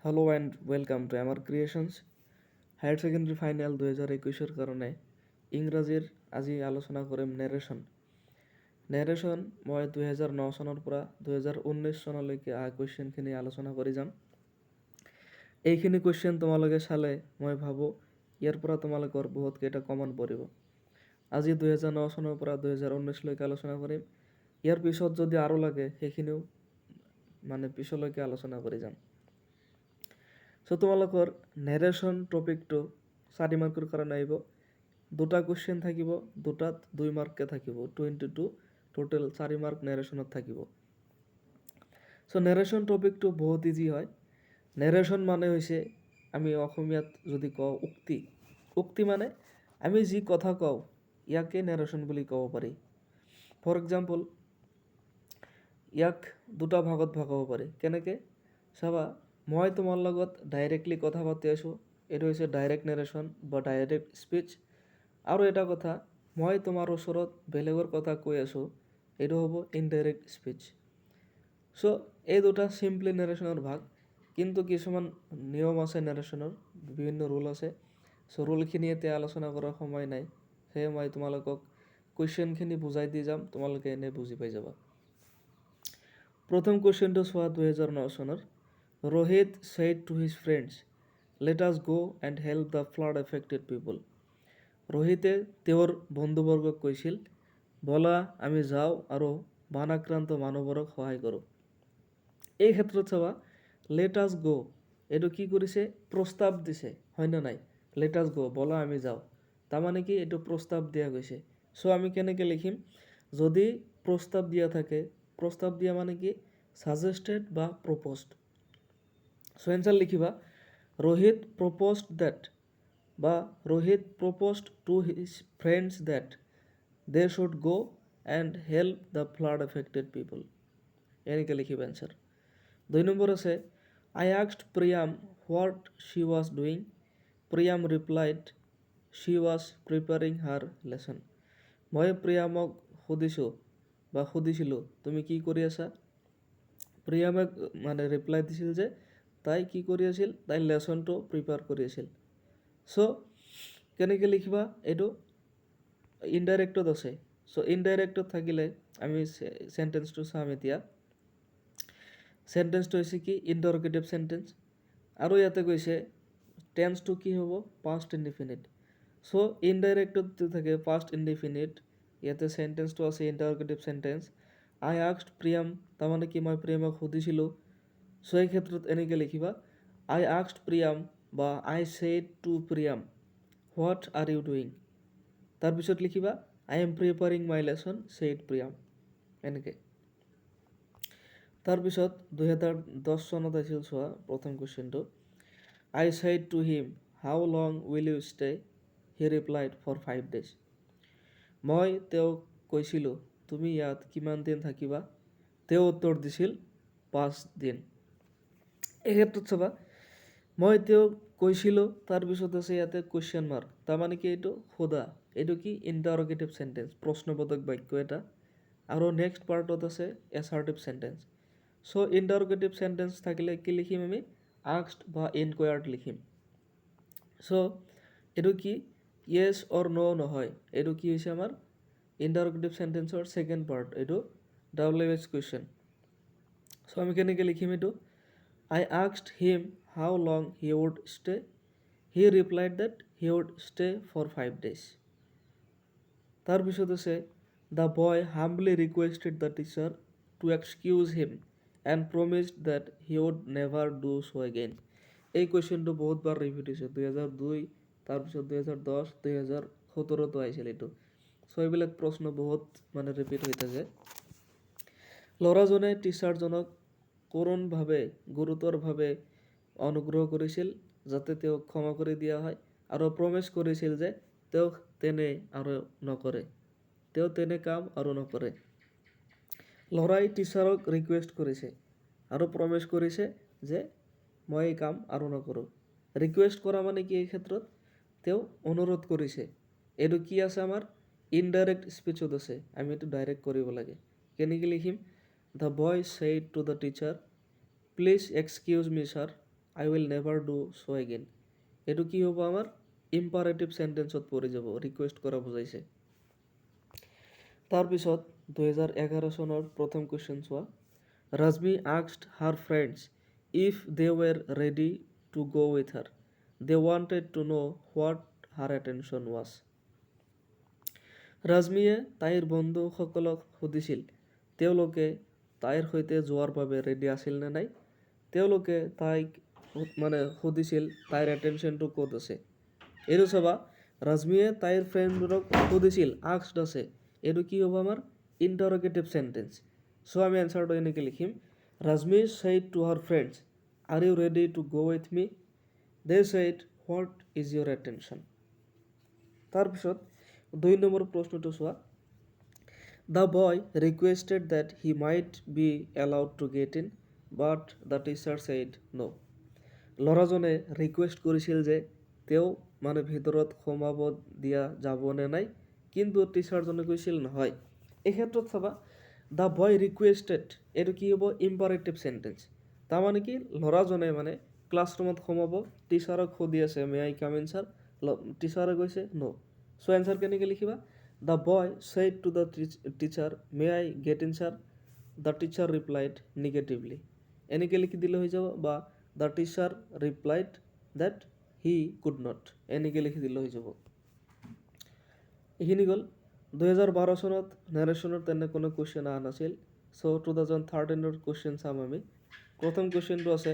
Hello and welcome to আমাৰ ক্ৰিয়েশনস higher secondary final 2021 কাৰণে ইংৰাজীৰ আজি আলোচনা কৰিম নেৰেশ্যন মই 2009 চনৰ পৰা 2019 চনলৈকে অহা কুৱেশ্যনখিনি আলোচনা কৰি যাম। এইখিনি কুৱেশ্যন তোমালোকে চালে মই ভাবোঁ ইয়াৰ পৰা তোমালোকৰ বহুতকেইটা কমন পৰিব। আজি 2009 চনৰ পৰা 2019লৈকে আলোচনা কৰিম। ইয়াৰ পিছত যদি আৰু লাগে সেইখিনিও পিছলৈকে আলোচনা কৰি যাম। চ' তোমালোকৰ নেৰেশ্যন টপিকটো 4 মাৰ্কৰ কাৰণে আহিব। দুটা কুৱেশ্যন থাকিব, দুটাত 2 মাৰ্ককৈ থাকিব, 22 টোটেল 4 মাৰ্ক নেৰেশ্যনত থাকিব। চ' নেৰেশ্যন টপিকটো বহুত ইজি হয়। নেৰেশ্যন মানে হৈছে আমি অসমীয়াত যদি কওঁ উক্তি মানে আমি যি কথা কওঁ ইয়াকে নেৰেশ্যন বুলি ক'ব পাৰি। ফৰ এক্সাম্পল ইয়াক দুটা ভাগত ভগাব পাৰি। কেনেকৈ চাবা, মই তোমাৰ লগত ডাইৰেক্টলি কথা পাতি আছোঁ, এইটো হৈছে ডাইৰেক্ট নেৰেশ্যন বা ডাইৰেক্ট স্পীচ। আৰু এটা কথা, মই তোমাৰ ওচৰত বেলেগৰ কথা কৈ আছোঁ, এইটো হ'ব ইনডাইৰেক্ট স্পীচ। চ' এই দুটা চিম্পলি নেৰেশ্যনৰ ভাগ, কিন্তু কিছুমান নিয়ম আছে নেৰেশ্যনৰ, বিভিন্ন ৰুল আছে। চ' ৰুলখিনি এতিয়া আলোচনা কৰাৰ সময় নাই, সেয়ে মই তোমালোকক কুৱেশ্যনখিনি বুজাই দি যাম, তোমালোকে এনে বুজি পাই যাবা। প্ৰথম কুৱেশ্যনটো চোৱা 2009 চনৰ। Rohit said to his friends, "Let us go and help the flood affected people." ৰোহিতে তেওঁৰ বন্ধুবৰ্গক কৈছিল, বলা আমি যাওঁ আৰু বানাক্ৰান্ত মানুহবোৰক সহায় কৰোঁ। এই ক্ষেত্ৰত চাবা, লেট আছ গো, এইটো কি কৰিছে? প্ৰস্তাৱ দিছে, হয়নে নাই? লেট আছ গো, বলা আমি যাওঁ, তাৰমানে কি এইটো প্ৰস্তাৱ দিয়া গৈছে। চ' আমি কেনেকৈ লিখিম? যদি প্ৰস্তাৱ দিয়া থাকে, প্ৰস্তাৱ দিয়া মানে কি? ছাজেষ্টেড বা প্ৰপ'জড। চ' এনচাৰ লিখিবা, Rohit proposed that বা Rohit proposed to his friends that they should go and help the flood affected people. এনেকৈ লিখিবা এনচাৰ। 2 নম্বৰ আছে, I asked Priyam what she was doing. Priyam replied she was preparing her lesson. মই প্ৰিয়ামক সুধিছিলোঁ তুমি কি কৰি আছা? প্ৰিয়ামে reply দিছিল যে তাই কি কৰি আছিল? তাই লেচনটো প্ৰিপেয়াৰ কৰি আছিল। চ' কেনেকৈ লিখিবা? এইটো ইনডাইৰেক্টত আছে। চ' ইনডাইৰেক্টত থাকিলে আমি চেণ্টেন্সটো চাম এতিয়া। চেণ্টেন্সটো হৈছে কি? Interrogative sentence. আৰু ইয়াতে কৈছে টেন্সটো কি হ'ব? Past indefinite. চ' ইনডাইৰেক্টত থাকে পাষ্ট ইনডিফিনিট, ইয়াতে চেণ্টেন্সটো আছে ইণ্টাৰগেটিভ চেণ্টেন্স। আই আস্কড প্ৰিয়াম, তাৰমানে কি? মই প্ৰিয়ামক সুধিছিলোঁ। চ' এই ক্ষেত্ৰত এনেকৈ লিখিবা, আই আস্কড প্ৰিয়াম বা I said to Priyam what are you doing. তাৰপিছত লিখিবা, I am preparing my lesson said Priyam. এনেকৈ। তাৰপিছত 2010 চনত আছিল চোৱা প্ৰথম কুৱেশ্যনটো। I said to him how long will you stay, he replied for 5 days. মই তেওঁক কৈছিলোঁ তুমি ইয়াত কিমান দিন থাকিবা? তেওঁ উত্তৰ দিছিল 5 দিন। এই ক্ষেত্ৰত চাবা, মই তেওঁক কৈছিলোঁ, তাৰপিছত আছে ইয়াতে কুৱেশ্যন মাৰ্ক, তাৰমানে কি? এইটো সোধা, এইটো কি? ইণ্টাৰগেটিভ চেণ্টেন্স, প্ৰশ্নবোধক বাক্য এটা। আৰু নেক্সট পাৰ্টত আছে এছাৰ্টিভ চেণ্টেন্স। চ' ইণ্টাৰগেটিভ চেণ্টেন্স থাকিলে কি লিখিম আমি? আস্কড বা ইনকুৱাৰ্ড লিখিম। চ' এইটো কি? য়েছ অৰ ন' নহয়, এইটো কি হৈছে আমাৰ? ইণ্টাৰগেটিভ চেণ্টেন্সৰ ছেকেণ্ড পাৰ্ট, এইটো WH কুৱেশ্যন। চ' আমি কেনেকৈ লিখিম এইটো? I asked him how long he would stay. He replied that he would stay for 5 days. তাৰপিছত আছে, the boy humbly requested the teacher to excuse him and promised that he would never do so again. এই কুৱেশ্যনটো বহুতবাৰ repeat হৈছে, 2002, তাৰপিছত 2010, 2017তো আহিছিল এইটো। চ' এইবিলাক প্ৰশ্ন বহুত ৰিপিট হৈ থাকে। ল'ৰাজনে টিচাৰজনক কৰোণভাৱে গুৰুতৰভাৱে অনুগ্ৰহ কৰিছিল যাতে তেওঁক ক্ষমা কৰি দিয়া হয়, আৰু প্ৰমিছ কৰিছিল যে তেওঁ তেনে কাম আৰু নকৰে। ল'ৰাই টিচাৰক ৰিকুৱেষ্ট কৰিছে আৰু প্ৰমিছ কৰিছে যে মই এই কাম আৰু নকৰোঁ। ৰিকুৱেষ্ট কৰা মানে কি? এই ক্ষেত্ৰত তেওঁ অনুৰোধ কৰিছে। এইটো কি আছে আমাৰ? ইনডাইৰেক্ট স্পীচত আছে, আমি এইটো ডাইৰেক্ট কৰিব লাগে। কেনেকৈ লিখিম? The boy said to the teacher, "Please excuse me, sir. I will never do so' again. এইটো কি হ'ব আমাৰ ইম্পাৰেটিভ চেণ্টেন্সত পৰি যাব, ৰিকুৱেষ্ট কৰা বুজাইছে। তাৰপিছত 2011 চনৰ প্ৰথম কুৱেশ্যন চোৱা। Rajmi asked her friends if they were ready to go' with her. They wanted to know' what her attention was. ৰাজমিয়ে তাইৰ বন্ধুসকলক সুধিছিল তেওঁলোকে তাইৰ সৈতে যোৱাৰ বাবে ৰেডি আছিল নে নাই। তেওঁলোকে তাইক সুধিছিল তাইৰ এটেনশ্যনটো ক'ত আছে। এইটো চাবা, ৰাজমিয়ে তাইৰ ফ্ৰেণ্ডবোৰক সুধিছিল, আস্কড আছে, এইটো কি হ'ব আমাৰ ইণ্টাৰগেটিভ চেণ্টেন্স। চ' আমি এনচাৰটো এনেকৈ লিখিম, Rajmi said to her friends, are you ready to go' with me? They said, what is your attention? তাৰপিছত 2 নম্বৰ প্ৰশ্নটো চোৱা। The boy requested that he might be allowed to get in, but the teacher said no'. ল'ৰাজনে request কৰিছিল যে তেওঁ ভিতৰত সোমাব দিয়া যাবনে নাই, কিন্তু টিচাৰজনে কৈছিল নহয়। এই ক্ষেত্ৰত চাবা, দ্য বয় ৰিকুৱেষ্টেড, এইটো কি হ'ব ইম্পাৰেটিভ চেণ্টেন্স। তাৰমানে কি, ল'ৰাজনে ক্লাছৰুমত সোমাব, টিচাৰক সুধি আছে may I come in sir, টিচাৰে কৈছে ন'। চ' এনচাৰ কেনেকৈ লিখিবা, the boy said to the teacher may I get in sir, the teacher replied negatively. এনেকৈ লিখি দিলে হৈ যাব, বা the teacher replied that he could not, এনেকৈ লিখি দিলে হৈ যাব। এইখিনি গ'ল। 2012 চনত নেৰেশ্যনৰ তেনে কোনো কুৱেশ্যন অহা নাছিল। চ' 2013 কুৱেশ্যন চাম আমি। প্ৰথম কুৱেশ্যনটো আছে,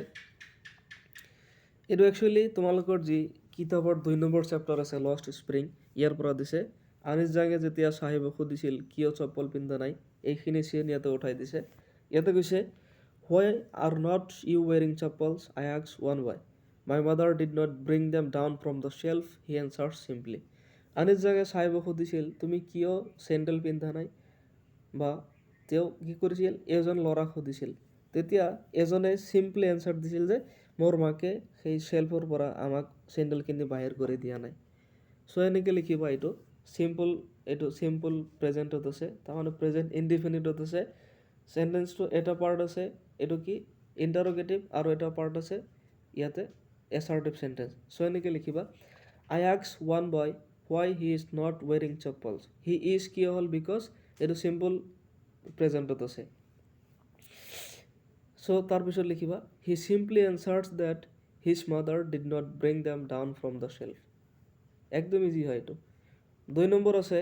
এইটো একচুৱেলি তোমালোকৰ যি কিতাপৰ 2 নম্বৰ চেপ্টাৰ আছে লষ্ট স্প্ৰিং, ইয়াৰ পৰা দিছে। আনিছ জাঙে যেতিয়া চাহিবক সুধিছিল কিয় চপ্পল পিন্ধা নাই, এইখিনি চিন ইয়াতে উঠাই দিছে। ইয়াতে কৈছে, why are not you wearing chappals, I asked one why, my mother did not bring them down from the shelf, he answered simply. Anees জাঙে চাহিবক সুধিছিল তুমি কিয় চেণ্ডেল পিন্ধা নাই, বা তেওঁ কি কৰিছিল, এজন ল'ৰাক সুধিছিল। তেতিয়া এজনে চিম্পলি এনচাৰ দিছিল যে মোৰ মাকে সেই শ্বেল্ফৰ পৰা আমাক চেণ্ডেলখিনি বাহিৰ কৰি দিয়া নাই। চ' এনেকৈ লিখিবা, এইটো চিম্পল প্ৰেজেণ্টত আছে, তাৰমানে প্ৰেজেণ্ট ইনডিফিনিটত আছে। চেণ্টেন্সটো এটা পাৰ্ট আছে এইটো কি ইণ্টাৰগেটিভ, আৰু এটা পাৰ্ট আছে ইয়াতে এছাৰ্টিভ চেণ্টেন্স। চ' এনেকৈ লিখিবা, I asked one boy why he is not wearing chappals. He is কিয় হ'ল, বিকজ এইটো চিম্পল প্ৰেজেণ্টত আছে। চ' তাৰপিছত লিখিবা, he simply answers that his mother did not bring them down from the shelf. একদম easy হয় এইটো। 2 নম্বৰ আছে,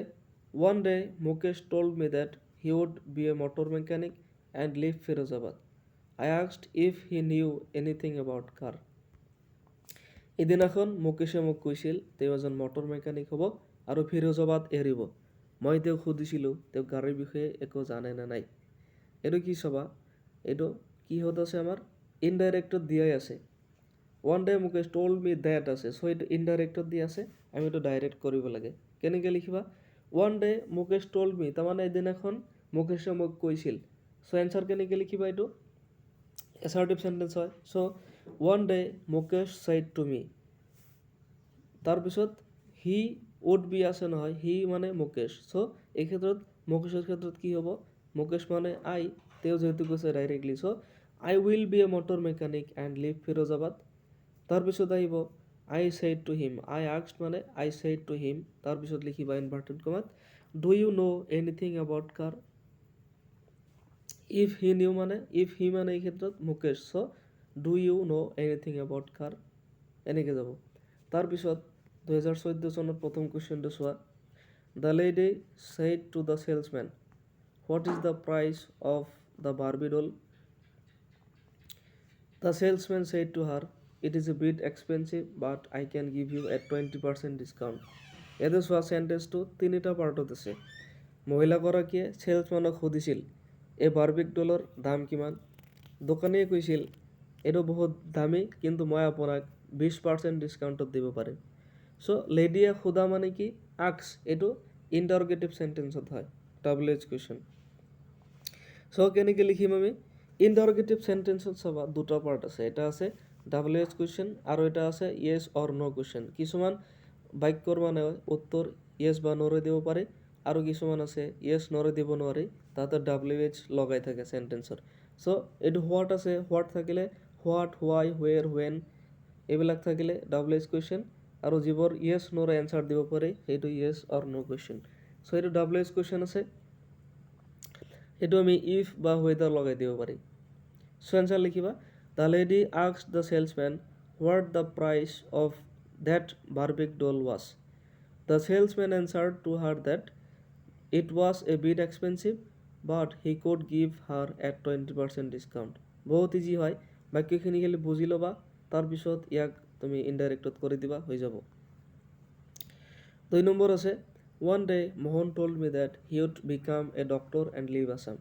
one day Mukesh told me that he would be a motor mechanic and live Firozabad. I asked if he knew anything about car. এদিনাখন মুকেশে মোক কৈছিল তেওঁ এজন মটৰ মেকানিক হ'ব আৰু ফিৰোজাবাদ এৰিব। মই তেওঁক সুধিছিলোঁ তেওঁ গাড়ীৰ বিষয়ে একো জানে নে নাই। এইটো কি চাবা, এইটো কিহত আছে আমাৰ ইনডাইৰেক্টত দিয়াই আছে। One day Mukesh told me that আছে, চ' এইটো ইনডাইৰেক্টত দি আছে, আমি এইটো ডাইৰেক্ট কৰিব লাগে। কেনেকৈ লিখিবা, ওৱান ডে মুকেশ টল্ড মি, তাৰমানে এদিনাখন মুকেশে মোক কৈছিল। চ' এনচাৰ কেনেকৈ লিখিবা, এইটো এছাৰ্টিভ চেণ্টেন্স হয়। So' one day Mukesh said to me, তাৰপিছত হি উড বি আছে নহয়, হি মুকেশ। চ' এই ক্ষেত্ৰত মুকেশৰ ক্ষেত্ৰত কি হ'ব, মুকেশ আই, তেওঁ যিহেতু কৈছে directly, so' I will be a motor mechanic and live Firozabad. তাৰপিছত আহিব I said to him, I asked I said to him, তাৰপিছত লিখিবা ইনভাৰ্টেড কমাত, do you know' anything about car. If he knew if he এই ক্ষেত্ৰত Mukesh, so' do you know' anything about car, এনেকৈ যাব। তাৰপিছত 2014 চনৰ প্ৰথম কুৱেশ্যনটো চোৱা। The lady said to the salesmen, what is the price of the Barbie doll. The salesman said to her, it is a bit expensive but I can give you a 20% discount. ইয়াতে চোৱা, চেণ্টেন্সটো 3টা পাৰ্টত আছে। মহিলাগৰাকীয়ে চেলছমেনক সুধিছিল এই বাৰ্বিক ডলৰ দাম কিমান। দোকানীয়ে কৈছিল এইটো বহুত দামী, কিন্তু মই আপোনাক 20% ডিছকাউণ্টত দিব পাৰিম। চ' লেডিয়ে সোধা কি, আস্ক, এইটো ইণ্টাৰগেটিভ চেণ্টেন্সত হয়, WH কুৱেশ্যন। চ' কেনেকৈ লিখিম আমি, ইণ্টাৰগেটিভ চেণ্টেন্সত চাবা 2টা পাৰ্ট আছে, এটা আছে WH কুৱেশ্যন আৰু এটা আছে য়েছ অৰ ন' কুৱেশ্যন। কিছুমান বাক্যৰ উত্তৰ য়েছ বা ন'ৰে দিব পাৰে, আৰু কিছুমান আছে য়েছ ন'ৰে দিব নোৱাৰি, তাতে WH লগাই থাকে চেণ্টেন্সৰ। চ' এইটো হোৱাট আছে, হোৱাট থাকিলে হোৱাট, হোৱাই, হুৱেৰ, হুৱেন এইবিলাক থাকিলে ডাবল এইচ কুৱেশ্যন আৰু যিবোৰ য়েছ নোৰ এনচাৰ দিব পাৰে সেইটো য়েছ অৰ নো কুৱেশ্যন। চ' এইটো ডাবল এইচ কুৱেশ্যন আছে, সেইটো আমি ইফ বা ৱেডাৰ লগাই দিব পাৰি। চ' এনচাৰ লিখিবা, the lady asked the salesmen what the price of that Barbie doll was. The salesmen answered to her that it was a bit expensive but he could give her at 20% discount. বহুত easy হয়, বাক্যখিনি খালি বুজি ল'বা, তাৰপিছত ইয়াক তুমি ইনডাইৰেক্টত কৰি দিবা, হৈ যাব। 2 নম্বৰ আছে, one day Mohan told me that he would become a doctor and leave Assam.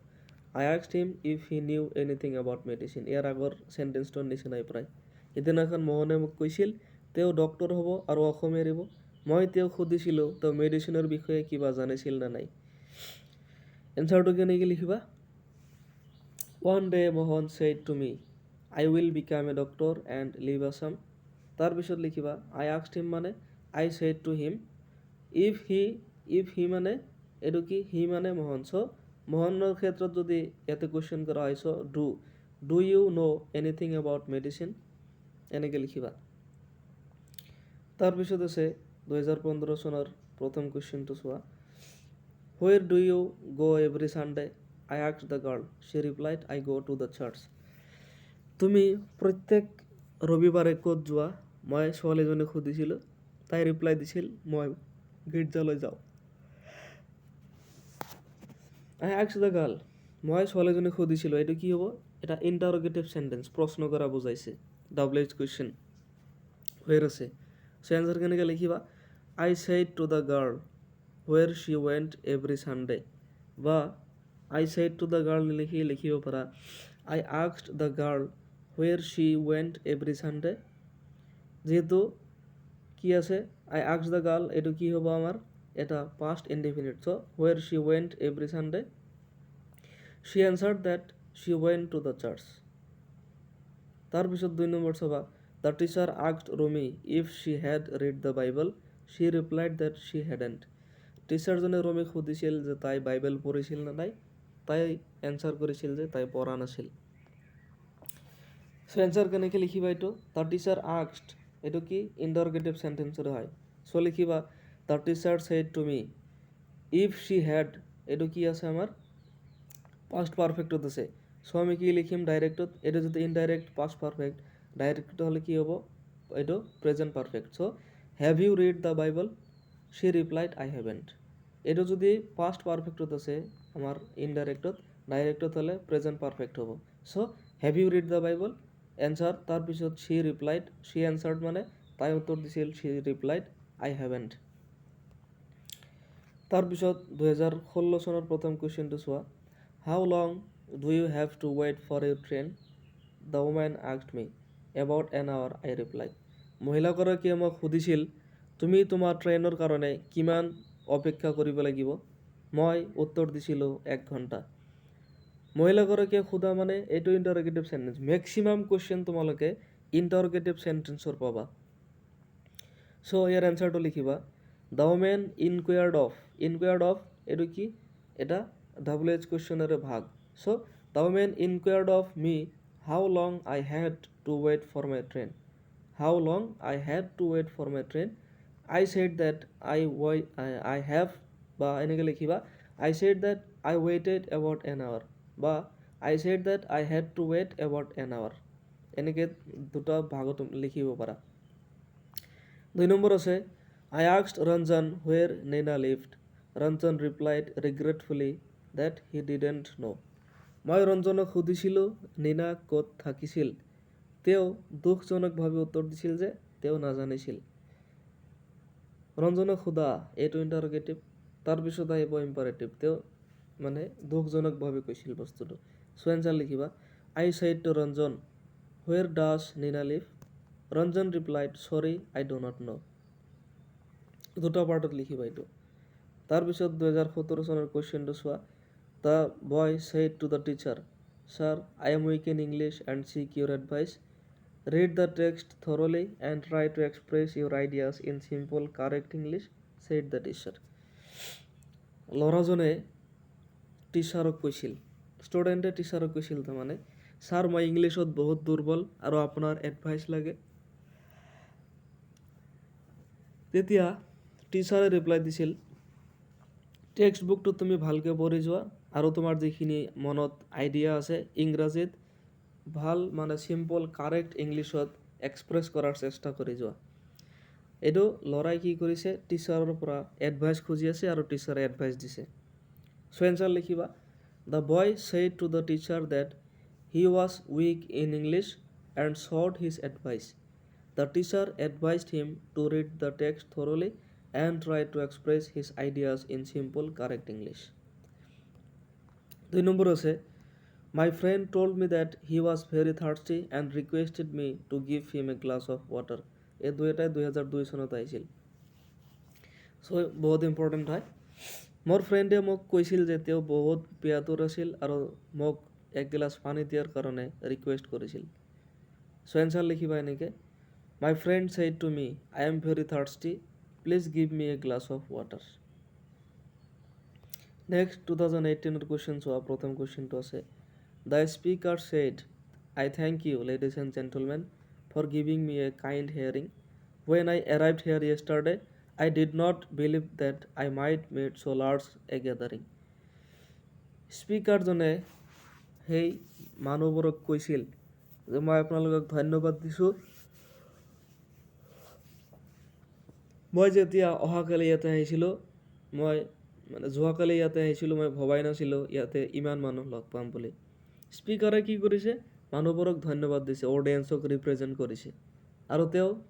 I asked him if he knew anything about medicine. ইয়াৰ আগৰ চেণ্টেন্সটোৰ নিচিনাই প্ৰায়। সিদিনাখন মোহনে মোক কৈছিল তেওঁ ডক্টৰ হ'ব আৰু অসম এৰিব। মই তেওঁক সুধিছিলোঁ তেওঁ মেডিচিনৰ বিষয়ে কিবা জানিছিল নে নাই। এনচাৰটো কেনেকৈ লিখিবা, one day Mohan said to me I will become a doctor and leave Assam. তাৰপিছত লিখিবা I asked him মানে I said to him, if he মানে এইটো কি, হি মানে মোহন। চ' মোহনৰ ক্ষেত্ৰত যদি ইয়াতে কুৱেশ্যন কৰা হয়, so' do you know' anything about medicine, এনেকৈ লিখিবা। তাৰপিছত আছে 2015 চনৰ প্ৰথম কুৱেশ্যনটো চোৱা, where do you go' every Sunday? I asked the girl. She replied, I go to the church. তুমি প্ৰত্যেক ৰবিবাৰে ক'ত যোৱা? মই ছোৱালীজনীক সুধিছিলোঁ, তাই ৰিপ্লাই দিছিল মই গীৰ্জালৈ যাওঁ। I asked the girl. মই ছোৱালীজনীক সুধিছিলোঁ, এইটো কি হ'ব? এটা ইণ্টাৰগেটিভ চেণ্টেন্স, প্ৰশ্ন কৰা বুজাইছে, ডাবল এইচ কুৱেশ্যন। হুৱেৰ আছে, চ' এনচাৰ কেনেকৈ লিখিবা, I said to the girl where she went every Sunday, বা I said to the girl লিখি লিখিব পাৰা I asked the girl where she went every Sunday। যেহেতু কি আছে I asked the girl, এইটো কি হ'ব আমাৰ এটা past indefinite, so where she went every Sunday, she answered that she went to the church। তাৰপিছত 2 নম্বৰ চাবা, the teacher asked Rumi if she had read the Bible, she replied that she hadn't। টিচাৰজনে ৰুমিক সুধিছিল যে তাই Bible পঢ়িছিল নে নাই, তাই answer কৰিছিল যে তাই পঢ়া নাছিল। চ' এনচাৰ কেনেকৈ লিখিবা এইটো, দ্য টিচাৰ আস্কড, এইটো কি ইণ্টাৰগেটিভ চেণ্টেন্সৰ হয়। চ' লিখিবা the teacher said to me, if she had, এইটো কি আছে আমাৰ পাষ্ট পাৰফেক্টত আছে। চ' আমি কি লিখিম ডাইৰেক্টত, এইটো যদি ইনডাইৰেক্ট পাষ্ট পাৰফেক্ট, ডাইৰেক্ট হ'লে কি হ'ব, এইটো present perfect. So' have you read the Bible? She replied I haven't. এইটো যদি পাষ্ট পাৰফেক্টত আছে আমাৰ ইনডাইৰেক্টত, ডাইৰেক্টত হ'লে প্ৰেজেণ্ট পাৰফেক্ট হ'ব। So' have you read the Bible, answer, তাৰপিছত শ্বি ৰিপ্লাইড, শ্বি এনচাৰ্ড মানে তাই উত্তৰ দিছিল, শ্বি ৰিপ্লাইড আই হেভেণ্ট। তাৰপিছত 2016 চনৰ প্ৰথম কুৱেশ্যনটো চোৱা, how long do you have to wait for your train? The woman asked me, about an hour, I replied. মহিলাগৰাকীয়ে মোক সুধিছিল তুমি তোমাৰ ট্ৰেইনৰ কাৰণে কিমান অপেক্ষা কৰিব লাগিব? মই উত্তৰ দিছিলোঁ 1 ঘণ্টা। মহিলাগৰাকীয়ে সোধা মানে এইটো ইণ্টাৰগেটিভ চেণ্টেন্স। মেক্সিমাম কুৱেশ্যন তোমালোকে ইণ্টাৰগেটিভ চেণ্টেন্সৰ পাবা। চ' ইয়াৰ এনচাৰটো লিখিবা, দ্য ওমেন ইনকুৱাৰ্ড অফ, এইটো কি এটা ডাবল এইচ কুৱেশ্যনৰে ভাগ। So' the woman inquired of me how long I had to wait for my train, how long I had to wait for my train. I said that I have, বা এনেকৈ লিখিবা I said that I waited about an hour, বা I said that I had to wait about an hour, এনেকৈ দুটা ভাগত লিখিব পাৰা। 2 number আছে, I asked Ranjan where Naina lived. Ranjan replied regretfully that he didn't know. মই ৰঞ্জনক সুধিছিলোঁ নীনা ক'ত থাকিছিল, তেওঁ দুখজনকভাৱে উত্তৰ দিছিল যে তেওঁ নাজানিছিল। ৰঞ্জনক সোধা, এইটো ইণ্টাৰগেটিভ, তাৰপিছত আহিব ইম্পাৰেটিভ, তেওঁ মানে দুখজনকভাৱে কৈছিল বস্তুটো। চ' এনচাৰ লিখিবা, I said to Ranjan, where does Nina live? Ranjan replied, sorry, I do not know। দুটা পাৰ্টত লিখিবা এইটো। তাৰপিছত 2017 চনৰ কুৱেশ্যনটো চোৱা, the boy said to the teacher, sir, I am weak in English and seek your advice. Read the text thoroughly and try to express your ideas in simple, correct English, said the teacher. ল'ৰাজনে টিচাৰক কৈছিল, ষ্টুডেণ্টে টিচাৰক কৈছিল তাৰমানে, sir মই ইংলিছত বহুত দুৰ্বল আৰু আপোনাৰ এডভাইচ লাগে। তেতিয়া টিচাৰে ৰিপ্লাই দিছিল, টেক্সট বুকটো তুমি ভালকৈ পঢ়ি যোৱা আৰু তোমাৰ যিখিনি মনত আইডিয়া আছে ইংৰাজীত ভাল মানে চিম্পল কাৰেক্ট ইংলিছত এক্সপ্ৰেছ কৰাৰ চেষ্টা কৰি যোৱা। এইটো ল'ৰাই কি কৰিছে, টিচাৰৰ পৰা এডভাইচ খুজি আছে আৰু টিচাৰে এডভাইচ দিছে। চ' এনচাৰ লিখিবা, the boy said to the teacher that he was weak in English and sought his advice. The teacher advised him to read the text thoroughly and try to express his ideas in simple, correct English. 2 number আছে, my friend told me that he was very thirsty and requested me to give him a glass of water. এই দুয়োটাই 2002 চনত আহিছিল। চ' বহুত important হয়। মোৰ ফ্ৰেণ্ডে মোক কৈছিল যে তেওঁ বহুত পিয়াতুৰ আছিল আৰু মোক এক গিলাচ পানী দিয়াৰ কাৰণে ৰিকুৱেষ্ট কৰিছিল। চ' এনচাৰ লিখিবা এনেকৈ, my friend said to me, I am very thirsty, please give me a glass of water. Next 2018 question চোৱা, প্ৰথম কুৱেশ্যনটো আছে, the speaker said, I thank you ladies and gentlemen for giving me a kind hearing. When I arrived here yesterday, I did not believe that I might meet so large a gathering. স্পীকাৰজনে সেই মানুহবোৰক কৈছিল যে মই আপোনালোকক ধন্যবাদ দিছোঁ, মই যেতিয়া অহাকালি ইয়াতে আহিছিলোঁ, মই যোৱাকালি ইয়াতে আহিছিলোঁ, মই ভবাই নাছিলোঁ ইয়াতে ইমান মানুহ লগ পাম বুলি। স্পীকাৰে কি কৰিছে, মানুহবোৰক ধন্যবাদ দিছে, অডিয়েঞ্চক ৰিপ্ৰেজেণ্ট কৰিছে আৰু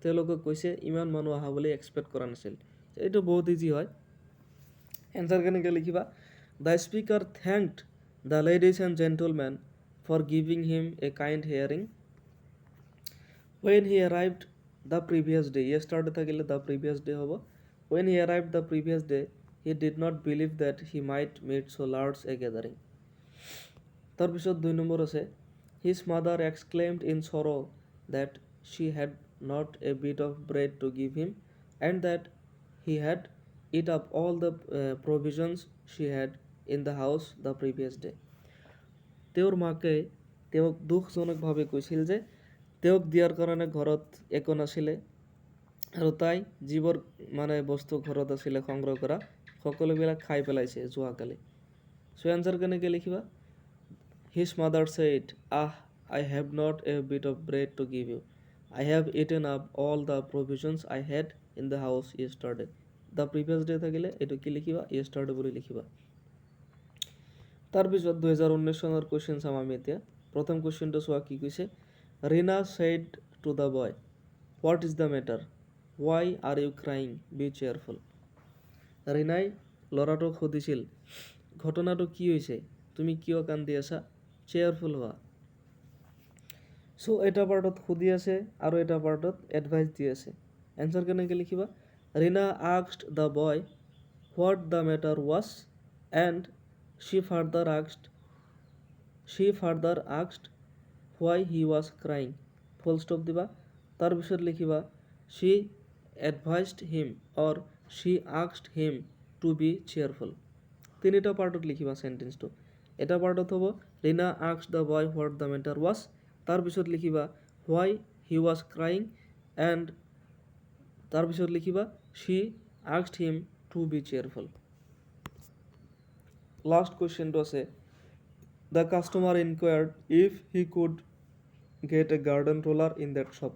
তেওঁলোকক কৈছে ইমান মানুহ অহা বুলি এক্সপেক্ট কৰা নাছিল। এইটো বহুত ইজি হয়। এনচাৰ কেনেকৈ লিখিবা, the speaker thanked the ladies and gentlemen for giving him a kind hearing when he arrived the previous day. Yesterday থাকিলে the previous day হ'ব। when he arrived the previous day, he did not believe that he might meet so large a gathering. তাৰপিছত 2 number আছে, his mother exclaimed in sorrow that she had not a bit of bread to give him and that he had eat up all the provisions she had in the house the previous day. তেওঁৰ মাকে তেওঁক দুখজনকভাৱে কৈছিল যে তেওঁক দিয়াৰ কাৰণে ঘৰত একো নাছিলে আৰু তাই যিবোৰ মানে বস্তু ঘৰত আছিলে সংগ্ৰহ কৰা সকলোবিলাক খাই পেলাইছে যোৱাকালি। চ' এনচাৰ কেনেকৈ লিখিবা, his mother said, I have not a bit of bread to give you. I have eaten up all the provisions I had in the house yesterday. The previous day থাকিলে এইটো কি লিখিবা, yesterday বুলি লিখিবা। তাৰপিছত 2019 চনৰ কুৱেশ্যন চাম আমি এতিয়া। প্ৰথম কুৱেশ্যনটো চোৱা কি কৈছে, Rina said to the boy, what is the matter? Why are you crying? Be cheerful. ৰীনাই ল'ৰাটোক সুধিছিল, ঘটনাটো কি হৈছে, তুমি কিয় কান্দি আছা, চেয়াৰফুল হোৱা। চ' এটা পাৰ্টত সুধি আছে আৰু এটা পাৰ্টত এডভাইচ দি আছে। এনচাৰ কেনেকৈ লিখিবা, Rina asked the boy what the matter was and she further asked why he was crying. Full stop দিবা। তাৰপিছত লিখিবা, she advised him or she asked him to be cheerful. তিনিটা পাৰ্টত লিখিবা চেণ্টেন্সটো। এটা পাৰ্টত হ'ব Rina asked the boy what the matter was, তাৰপিছত লিখিবা why he was crying and তাৰপিছত লিখিবা she asked him to be cheerful. Last কুৱেশ্যনটো আছে, the customer inquired if he could get a garden roller in that shop.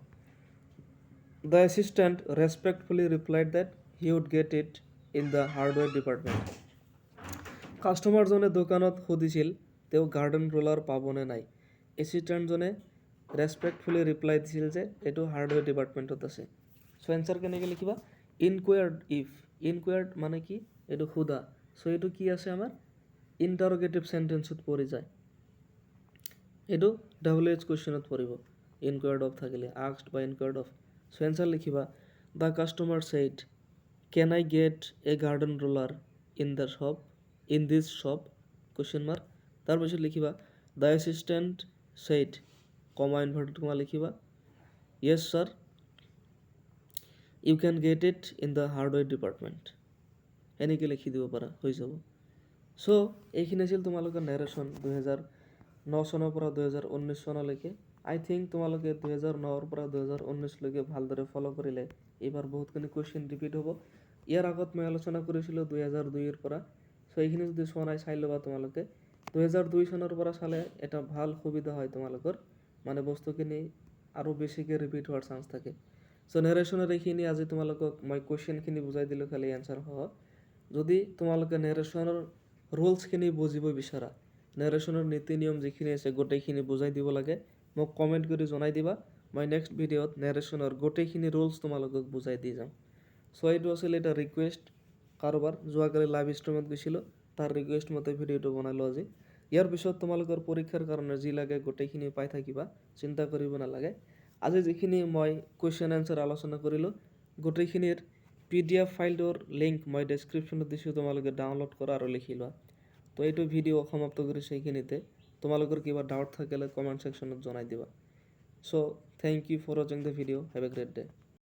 The assistant respectfully replied that he would get it in the hardware department. কাষ্টমাৰজনে দোকানত সুধিছিল তেওঁ garden roller পাবনে নাই। এছিষ্টেণ্টজনে ৰেছপেক্টফুলি reply দিছিল যে এইটো হাৰ্ডৱেৰ ডিপাৰ্টমেণ্টত আছে। চ' এনচাৰ কেনেকৈ লিখিবা, ইনকুৱাৰ্ড ইফ। ইনকুৱাৰ্ড মানে কি, এইটো সোধা। চ' এইটো কি আছে আমাৰ ইণ্টাৰগেটিভ চেণ্টেন্সত পৰি যায়, এইটো WH কুৱেশ্যনত পৰিব ইনকুৱাৰ্ড অফ থাকিলে, আস্কড বা ইনকুৱাৰ্ড অফ। চ' এনচাৰ লিখিবা, the customer said can I get a garden roller in this shop question mark. তাৰপিছত লিখিবা, the assistant said comma inverted comma লিখিবা, yes sir you can get it in the hardware department. এনেকৈ লিখি দিব পাৰা, হৈ যাব। চ' এইখিনি আছিল তোমালোকৰ নেৰেশ্যন 2009 চনৰ পৰা 2019 চনলৈকে। আই থিংক তোমালোকে 2009ৰ পৰা 2019লৈকে ভালদৰে ফ'ল' কৰিলে এইবাৰ বহুতখিনি কুৱেশ্যন ৰিপিট হ'ব। ইয়াৰ আগত মই আলোচনা কৰিছিলোঁ 2002ৰ পৰা। চ' এইখিনি যদি চোৱা নাই চাই ল'বা তোমালোকে। 2002 চনৰ পৰা চালে এটা ভাল সুবিধা হয় তোমালোকৰ, মানে বস্তুখিনি আৰু বেছিকৈ ৰিপিট হোৱাৰ চান্স থাকে। চ' নেৰেশ্যনৰ এইখিনি আজি তোমালোকক মই কুৱেশ্যনখিনি বুজাই দিলোঁ খালি এনচাৰ সহ। যদি তোমালোকে নেৰেশ্যনৰ ৰুলছখিনি বুজিব বিচাৰা, নেৰেশ্যনৰ নীতি নিয়ম যিখিনি আছে গোটেইখিনি বুজাই দিব লাগে, মোক কমেণ্ট কৰি জনাই দিবা। মই নেক্সট ভিডিঅ'ত নেৰেশ্যনৰ গোটেইখিনি ৰুলছ তোমালোকক বুজাই দি যাম। চ' এইটো আছিল এটা ৰিকুৱেষ্ট কাৰোবাৰ, যোৱাকালি লাইভ ষ্ট্ৰীমত গৈছিলোঁ, তাৰ ৰিকুৱেষ্ট মতে ভিডিঅ'টো বনালোঁ আজি। ইয়াৰ পিছত তোমালোকৰ পৰীক্ষাৰ কাৰণে যি লাগে গোটেইখিনি পাই থাকিবা, চিন্তা কৰিব নালাগে। আজি যিখিনি মই কুৱেশ্যন এনচাৰ আলোচনা কৰিলোঁ, গোটেইখিনিৰ PDF ফাইলটোৰ লিংক মই ডেছক্ৰিপশ্যনত দিছোঁ, তোমালোকে ডাউনলোড কৰা আৰু লিখি লোৱা। তো এইটো ভিডিঅ' সমাপ্ত কৰিছোঁ এইখিনিতে। তোমালোকৰ কিবা ডাউট থাকিলে কমেণ্ট ছেকশ্যনত জনাই দিবা। চ' থেংক ইউ ফৰ ৱাচিং the video'. Have a great day.